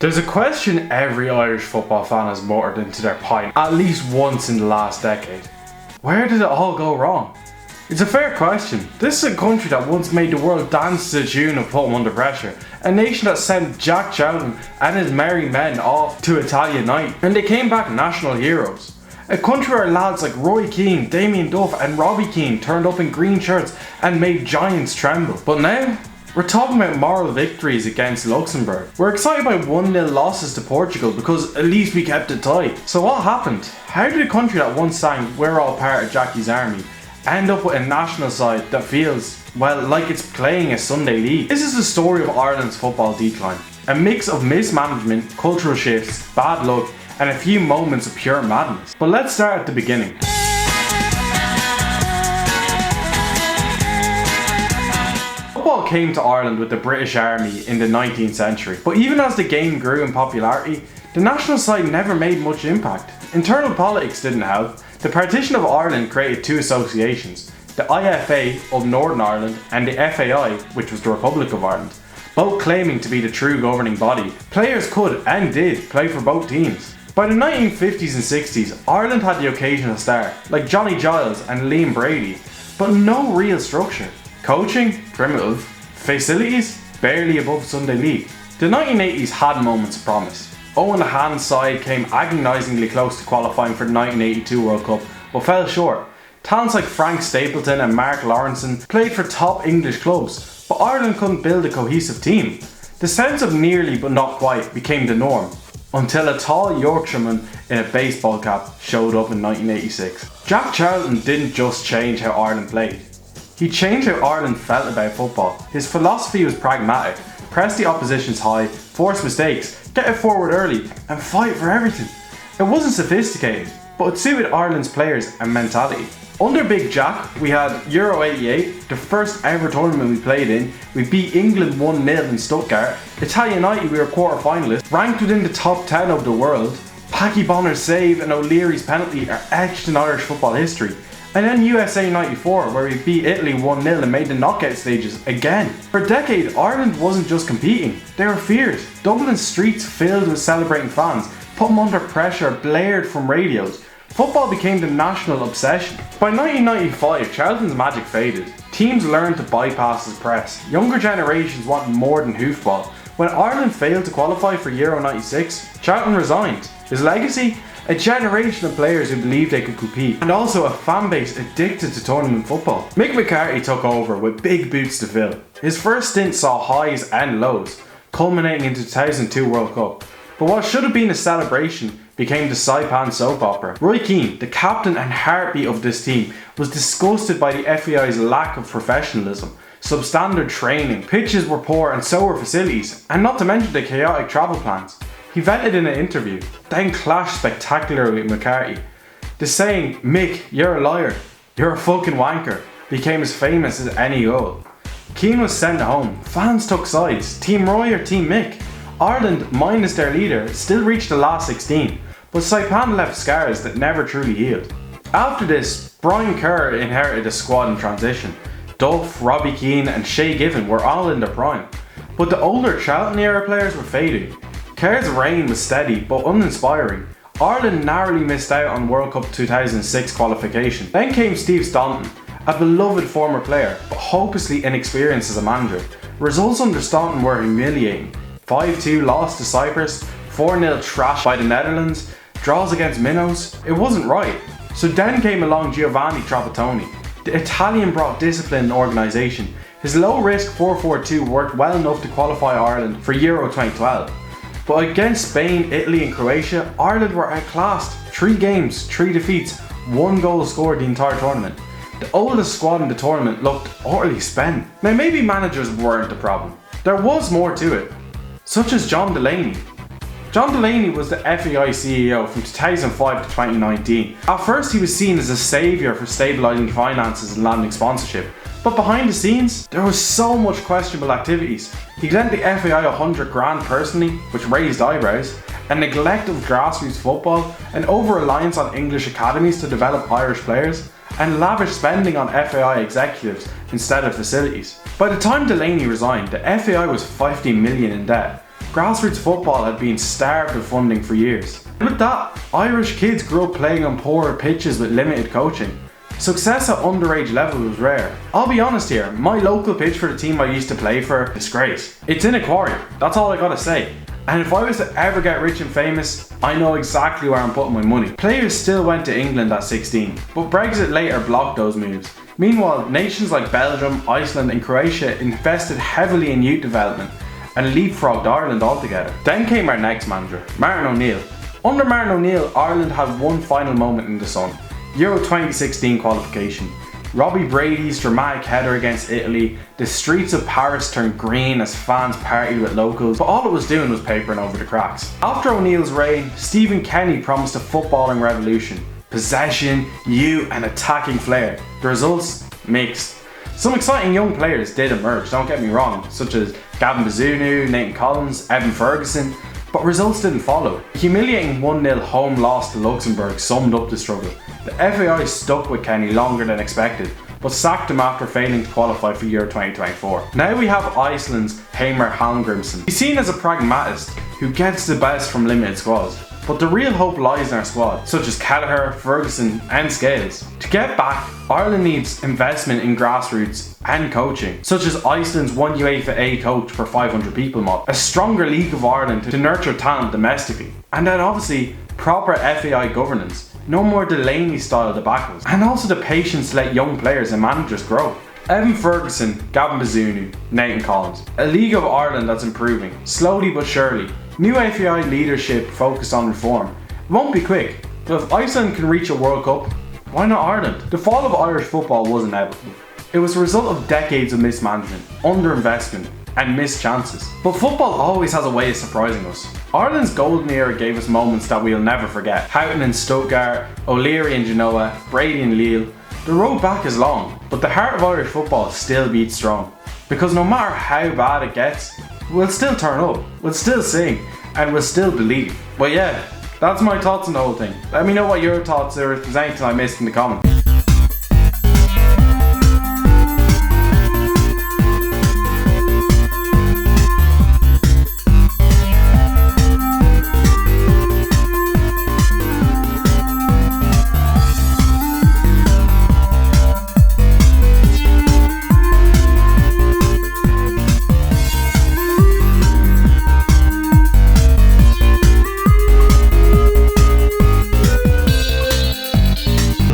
There's a question every Irish football fan has muttered into their pint at least once in the last decade. Where did it all go wrong? It's a fair question. This is a country that once made the world dance to the tune of Put 'em Under Pressure. A nation that sent Jack Charlton and his merry men off to Italian night, and they came back national heroes. A country where lads like Robbie Keane, Damien Duff and Robbie Keane turned up in green shirts and made giants tremble. But now, we're talking about moral victories against Luxembourg. We're excited by 1-0 losses to Portugal because at least we kept it tight. So what happened? How did a country that once sang "We're all part of Jackie's army" end up with a national side that feels, well, like it's playing a Sunday league? This is the story of Ireland's football decline. A mix of mismanagement, cultural shifts, bad luck, and a few moments of pure madness. But let's start at the beginning. Football came to Ireland with the British Army in the 19th century, but even as the game grew in popularity, the national side never made much impact. Internal politics didn't help. The partition of Ireland created two associations, the IFA of Northern Ireland and the FAI, which was the Republic of Ireland, both claiming to be the true governing body. Players could and did play for both teams. By the 1950s and 60s, Ireland had the occasional star, like Johnny Giles and Liam Brady, but no real structure. Coaching? Primitive. Facilities? Barely above Sunday League. The 1980s had moments of promise. Owen Hand's side came agonisingly close to qualifying for the 1982 World Cup, but fell short. Talents like Frank Stapleton and Mark Lawrenson played for top English clubs, but Ireland couldn't build a cohesive team. The sense of nearly but not quite became the norm, until a tall Yorkshireman in a baseball cap showed up in 1986. Jack Charlton didn't just change how Ireland played. He changed how Ireland felt about football. His philosophy was pragmatic: press the opposition's high, force mistakes, get it forward early, and fight for everything. It wasn't sophisticated, but it suited Ireland's players and mentality. Under Big Jack, we had Euro 88, the first ever tournament we played in. We beat England 1-0 in Stuttgart. Italian night, we were quarter-finalists, ranked within the top 10 of the world. Packy Bonner's save and O'Leary's penalty are etched in Irish football history. And then USA 94, where we beat Italy 1-0 and made the knockout stages again. For a decade, Ireland wasn't just competing, they were feared. Dublin's streets filled with celebrating fans, Put 'em Under Pressure blared from radios. Football became the national obsession. By 1995, Charlton's magic faded. Teams learned to bypass his press. Younger generations wanted more than hoofball. When Ireland failed to qualify for Euro 96, Charlton resigned. His legacy? A generation of players who believed they could compete, and also a fan base addicted to tournament football. Mick McCarthy took over with big boots to fill. His first stint saw highs and lows, culminating in the 2002 World Cup. But what should have been a celebration became the Saipan soap opera. Robbie Keane, the captain and heartbeat of this team, was disgusted by the FAI's lack of professionalism, substandard training, pitches were poor and so were facilities, and not to mention the chaotic travel plans. He vented in an interview, then clashed spectacularly with McCarthy. The saying, "Mick, you're a liar, you're a fucking wanker," became as famous as any goal. Keane was sent home, fans took sides, Team Roy or Team Mick. Ireland, minus their leader, still reached the last 16, but Saipan left scars that never truly healed. After this, Brian Kerr inherited a squad in transition. Duff, Robbie Keane and Shay Given were all in their prime, but the older Charlton era players were fading. Kerr's reign was steady but uninspiring. Ireland narrowly missed out on World Cup 2006 qualification. Then came Steve Staunton, a beloved former player but hopelessly inexperienced as a manager. Results under Staunton were humiliating. 5-2 loss to Cyprus, 4-0 trash by the Netherlands, draws against Minnows. It wasn't right. So then came along Giovanni Trapattoni. The Italian brought discipline and organisation. His low-risk 4-4-2 worked well enough to qualify Ireland for Euro 2012. But against Spain, Italy and Croatia, Ireland were outclassed. 3 games, 3 defeats, 1 goal scored the entire tournament. The oldest squad in the tournament looked utterly spent. Now maybe managers weren't the problem. There was more to it, such as John Delaney. John Delaney was the FAI CEO from 2005 to 2019. At first he was seen as a saviour for stabilising finances and landing sponsorship. But behind the scenes, there was so much questionable activities. He lent the FAI $100,000 personally, which raised eyebrows, a neglect of grassroots football, an over-reliance on English academies to develop Irish players, and lavish spending on FAI executives instead of facilities. By the time Delaney resigned, the FAI was 50 million in debt. grassroots football had been starved of funding for years. With that, Irish kids grew up playing on poorer pitches with limited coaching. Success at underage level was rare. I'll be honest here, my local pitch for the team I used to play for is great. It's in a quarry, that's all I gotta say. And if I was to ever get rich and famous, I know exactly where I'm putting my money. Players still went to England at 16, but Brexit later blocked those moves. Meanwhile, nations like Belgium, Iceland and Croatia invested heavily in youth development and leapfrogged Ireland altogether. Then came our next manager, Martin O'Neill. Under Martin O'Neill, Ireland had one final moment in the sun. Euro 2016 qualification. Robbie Brady's dramatic header against Italy, the streets of Paris turned green as fans partied with locals, but all it was doing was papering over the cracks. After O'Neill's reign, Stephen Kenny promised a footballing revolution. Possession, youth and attacking flair. The results? Mixed. Some exciting young players did emerge, don't get me wrong, such as Gavin Bazunu, Nathan Collins, Evan Ferguson, but results didn't follow. The humiliating 1-0 home loss to Luxembourg summed up the struggle. The FAI stuck with Kenny longer than expected, but sacked him after failing to qualify for Euro 2024. Now we have Iceland's Heimir Hallgrímsson. He's seen as a pragmatist who gets the best from limited squads. But the real hope lies in our squad, such as Kelleher, Ferguson and Scales. To get back, Ireland needs investment in grassroots and coaching, such as Iceland's one UEFA A coach per 500 people model, a stronger League of Ireland to nurture talent domestically, and then obviously proper FAI governance, no more Delaney style debacles, and also the patience to let young players and managers grow. Evan Ferguson, Gavin Bazunu, Nathan Collins. A League of Ireland that's improving, slowly but surely. New FAI leadership focused on reform. It won't be quick, but if Iceland can reach a World Cup, why not Ireland? The fall of Irish football was inevitable. It was a result of decades of mismanagement, underinvestment and missed chances. But football always has a way of surprising us. Ireland's golden era gave us moments that we'll never forget. Houghton in Stuttgart, O'Leary in Genoa, Brady in Lille. The road back is long, but the heart of Irish football still beats strong. Because no matter how bad it gets, we'll still turn up, we'll still sing, and we'll still believe. But yeah, that's my thoughts on the whole thing. Let me know what your thoughts are, if there's anything I missed in the comments.